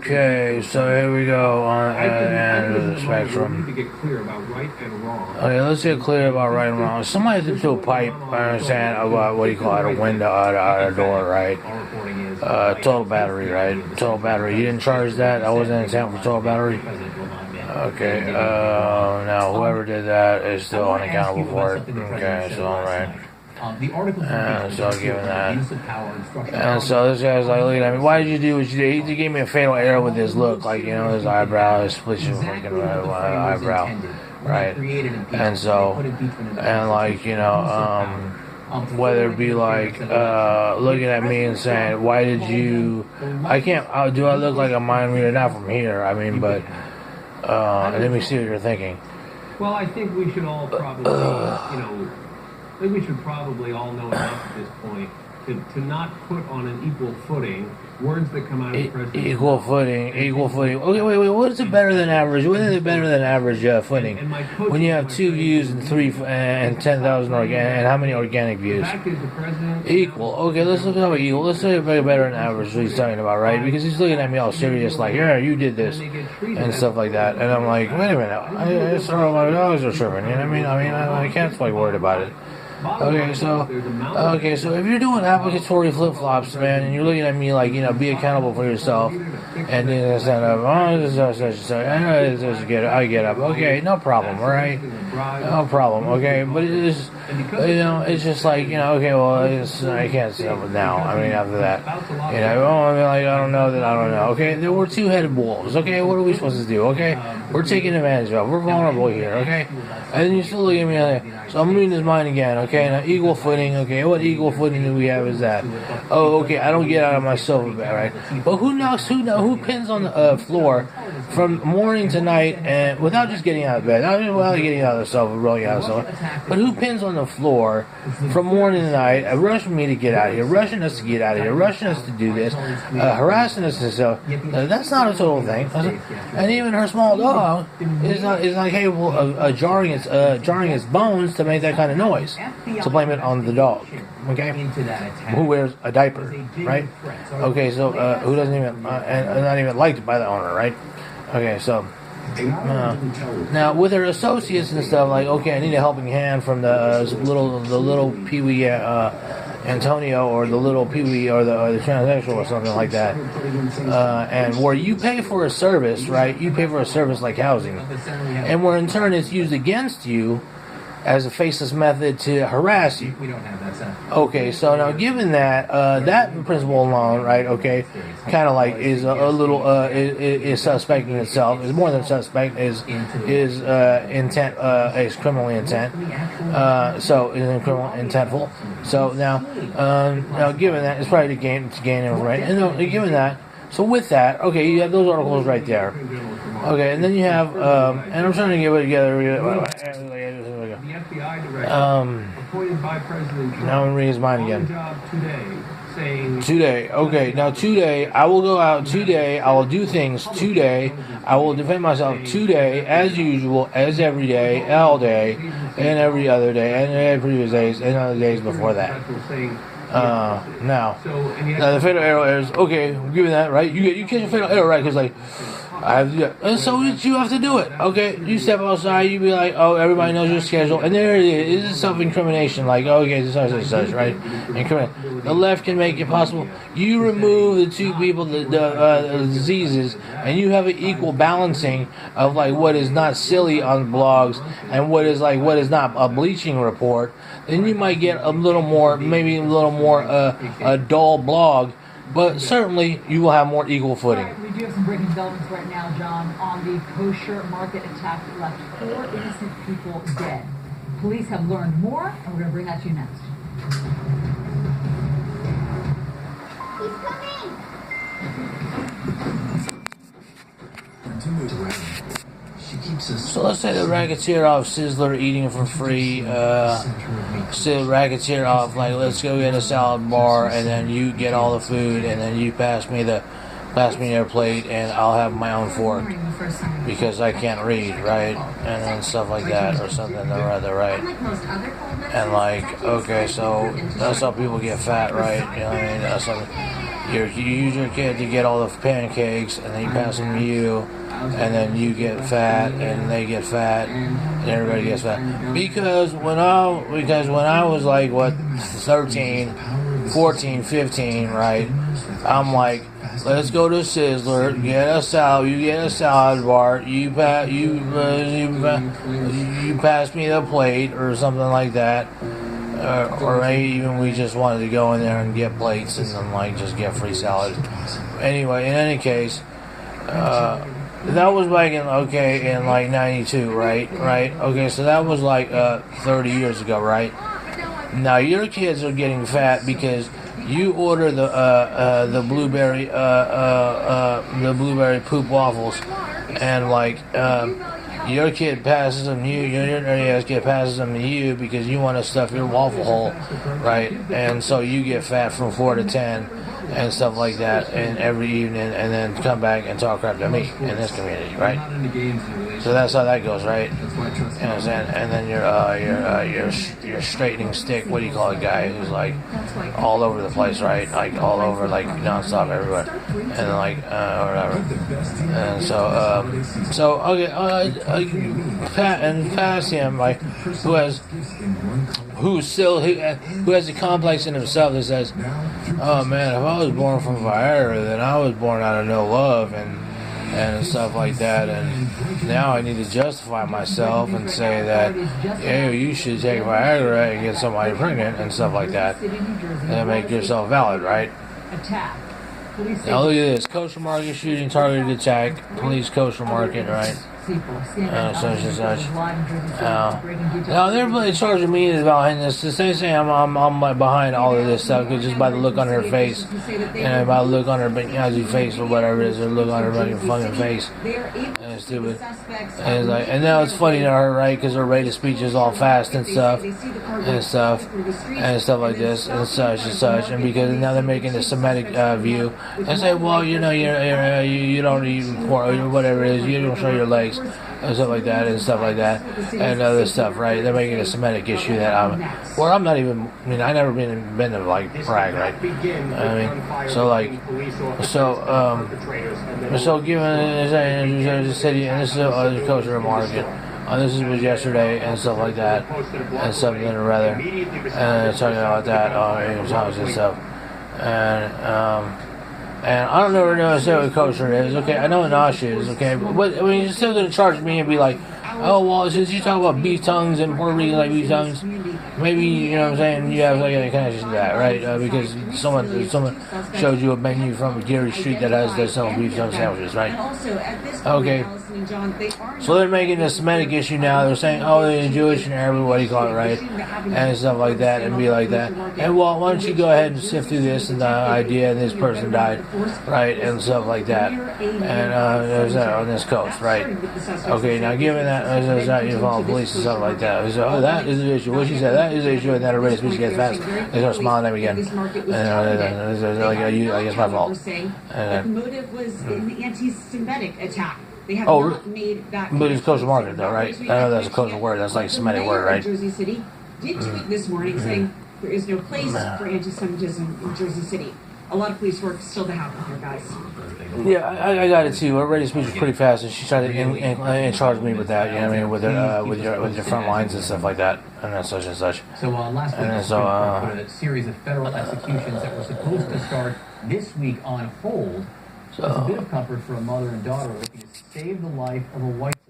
Okay, so here we go on the end of the spectrum. To get clear about right and wrong. Okay, let's get clear about right and wrong. Somebody threw a pipe, I understand, about what do you call it, a window out a door, right? Total battery, right? Total battery. You didn't charge that? That wasn't intent for total battery? Okay, now whoever did that is still unaccountable for it. Okay, so alright. So I'll give him that. And so this guy's like looking at me, why did you do what you did? He gave me a fatal error with his look, like, you know, his eyebrow, his splitting freaking eyebrow, right? And so, and like, you know, whether it be like looking at me and saying, why did you, I can't, do I look like a mind reader? Not from here, I mean, but let me see what you're thinking. Well, I think we should all probably, you know, I think we should probably all know enough at this point to not put on an equal footing words that come out of the president. Equal footing. Okay, wait. What is it better than average? What is it better than average footing? When you have 2 views and 10,000 organic, and how many organic views? Equal. Okay, let's look at equal. Let's say better than average. What he's talking about, right? Because he's looking at me all serious, like, yeah, you did this and stuff like that, and I'm like, wait a minute, I saw my dogs are tripping. You know what I mean? I can't like worried about it. Okay, so if you're doing applicatory flip-flops, man, and you're looking at me like, you know, be accountable for yourself, and then stand up, I get up, okay, no problem, all right, no problem, okay, but it is, you know, it's just like, you know, okay, well, I can't stand up now, I mean, after that, you know, I don't know, okay, there were two-headed wolves, okay, what are we supposed to do, okay, we're taking advantage of, we're vulnerable here, okay, and then you still look at me like, so I'm reading his mind again, okay, now equal footing, okay, what equal footing do we have is that? Oh, okay, I don't get out of my sofa bed, right? But who pins on the floor from morning to night, and without just getting out of bed, not without getting out of the sofa, rolling out of the sofa, but who pins on the floor from morning to night, rushing me to get out of here, rushing us to get out of here, rushing us to do this, harassing us to so, that's not a total thing. And even her small dog is not capable of jarring its bones to make that kind of noise. To blame it on the dog, okay? Who wears a diaper, right? Okay, so who doesn't even and not even liked by the owner, right? Okay, so now with her associates and stuff, like, okay, I need a helping hand from the little Pee-wee Antonio, or the little Pee-wee, or the transsexual, or something like that. And where you pay for a service, right? You pay for a service like housing, and where in turn it's used against you as a faceless method to harass you. We don't have that set. Okay, so now given that that principle alone, right? Okay, kind of like is a little is suspect in itself. Is more than suspect. Is intent is criminally intent. So is criminal intentful. So now given that, it's probably to gain information. And given that, so with that, okay, you have those articles right there. Okay, and then you have and I'm trying to get it together. FBI director appointed by President Trump. Now I'm gonna read his mind again. Today, okay. Now today, I will go out today. I will do things today. I will defend myself today, as usual, as every day, all day, and every other day, and every previous days, and other days before that. Now the fatal error is okay. I'm giving that right. You catch a fatal error right because like. And so you have to do it. Okay, you step outside, you be like, oh, everybody knows your schedule, and there it is. It's self-incrimination, like, okay, this is such, right? The left can make it possible. You remove the two people, the diseases, and you have an equal balancing of like what is not silly on blogs and what is not a bleaching report. Then you might get a little more a dull blog. But certainly, you will have more equal footing. Right, we do have some breaking developments right now, John, on the kosher market attack that left 4 innocent people dead. Police have learned more, and we're going to bring that to you next. He's coming! So let's say the racketeer off Sizzler eating for free, racketeer off, like, let's go get a salad bar, and then you get all the food, and then you pass me your plate, and I'll have my own fork, because I can't read, right? And then stuff like that, or something or other, right? And like, okay, so that's how people get fat, right? You know what I mean? That's something. you use your kid to get all the pancakes, and then you pass them to you, and then you get fat, and they get fat, and everybody gets fat. Because when I was like 13, 14, 15, right? I'm like, let's go to Sizzler, get a salad. You get a salad bar. You pass me the plate or something like that. Or maybe even we just wanted to go in there and get plates and then like just get free salad. Anyway, in any case, that was back in like 92, right? Okay, so that was like 30 years ago, right? Now your kids are getting fat because you order the blueberry poop waffles, and like your kid passes them to you. Your kid passes them to you because you want to stuff your waffle hole, right? And so you get fat from 4 to 10 and stuff like that, and every evening, and then come back and talk crap to me in this community, right? So that's how that goes, right? You know what I'm saying? And then your straightening stick, what do you call it, guy who's like all over the place, right? Like all over, like nonstop everywhere, and then like or whatever. And so past him, like who has a complex in himself that says, oh man, if I was born from Viagra, then I was born out of no love and stuff like that, and now I need to justify myself and say that, hey, you should take Viagra and get somebody pregnant and stuff like that, and make yourself valid, right? Now look at this, kosher market shooting, targeted attack, police kosher market, right? Such and such. Now they're charging me behind this. They say I'm like behind all of this stuff just by the look on her face, and by the look on her Benyazi face or whatever it is, or look on her fucking face. And it's stupid. And it's like, and now it's funny to her, right? Because her rate of speech is all fast and stuff like this and such. And because now they're making the Semitic view, and say, well, you know, you don't eat pork or whatever it is, you don't show your legs. And stuff like that, and other stuff, right? They're making a Semitic issue that I'm not even. I mean, I never been to like Prague, right? I mean, so given the city, and this is a kosher market. This was yesterday and stuff like that, and something or other, and talking about that and stuff, and I don't know what kosher is. Okay, I know what nosh is. Okay, but I mean, you're still gonna charge me and be like, oh well, since you talk about beef tongues and Puerto Rican like beef tongues, maybe you know what I'm saying. You have like a connection to that, right? Because someone showed you a menu from Gary Street that has their selling beef tongue sandwiches, right? Okay. So they're making a Semitic issue now. They're saying, oh, they're Jewish and Arab, what do you call it, right? And stuff like that, and be like that. And well, why don't you go ahead and sift through this and the idea, and this person died, right? And stuff like that. And there's that on this coast, right? Okay, now given that there's not involved police and stuff like that, so, oh, that is the issue. What she said, that is the issue, and then everybody's speech gets fast. They start smiling at me again. And like, I guess my fault. The motive was an anti-Semitic attack. They have not made that. But it's kosher market, though, right? I know that's a kosher word. That's like a Semitic word, right? Jersey City did tweet this morning saying there is no place for anti-Semitism in Jersey City. A lot of police work still to happen here, guys. Yeah, I got it too. Her rate of speech was pretty fast, and she tried to charge me with that. You know what I mean, with your front lines and stuff like that, and then such and such. So last week, put a series of federal executions that were supposed to start this week on hold. So it's a bit of comfort for a mother and daughter looking to save the life of a white